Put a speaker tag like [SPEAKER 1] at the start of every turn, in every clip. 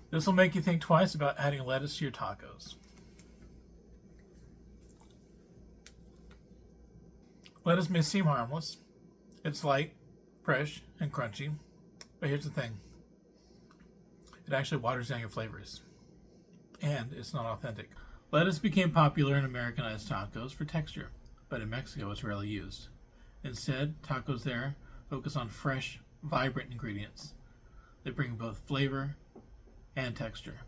[SPEAKER 1] This will make you think twice about adding lettuce to your tacos. Lettuce may seem harmless. It's light, fresh, and crunchy. But here's the thing. It actually waters down your flavors. And it's not authentic. Lettuce became popular in Americanized tacos for texture, but in Mexico it's rarely used. Instead, tacos there focus on fresh, vibrant ingredients. They bring both flavor and texture.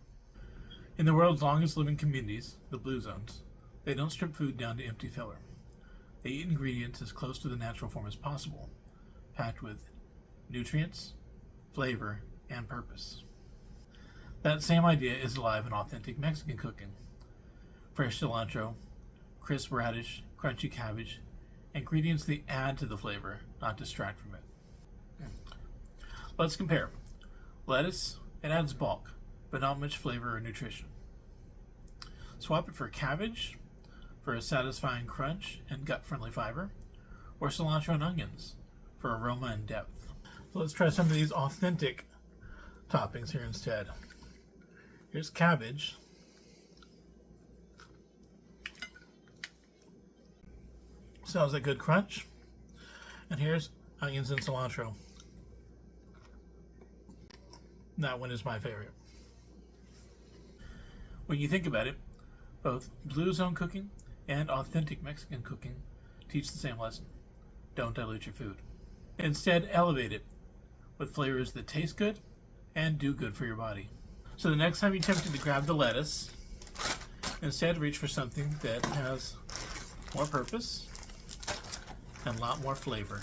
[SPEAKER 1] In the world's longest living communities, the blue zones, they don't strip food down to empty filler. They eat ingredients as close to the natural form as possible, packed with nutrients, flavor, and purpose. That same idea is alive in authentic Mexican cooking. Fresh cilantro, crisp radish, crunchy cabbage, ingredients that add to the flavor, not distract from it. Let's compare. Lettuce, it adds bulk, but not much flavor or nutrition. Swap it for cabbage, for a satisfying crunch and gut-friendly fiber, or cilantro and onions, for aroma and depth. So let's try some of these authentic toppings here instead. Here's cabbage. Sounds like a good crunch. And here's onions and cilantro. That one is my favorite. When you think about it, both blue zone cooking and authentic Mexican cooking teach the same lesson. Don't dilute your food. Instead, elevate it with flavors that taste good and do good for your body. So the next time you're tempted to grab the lettuce, instead reach for something that has more purpose and a lot more flavor.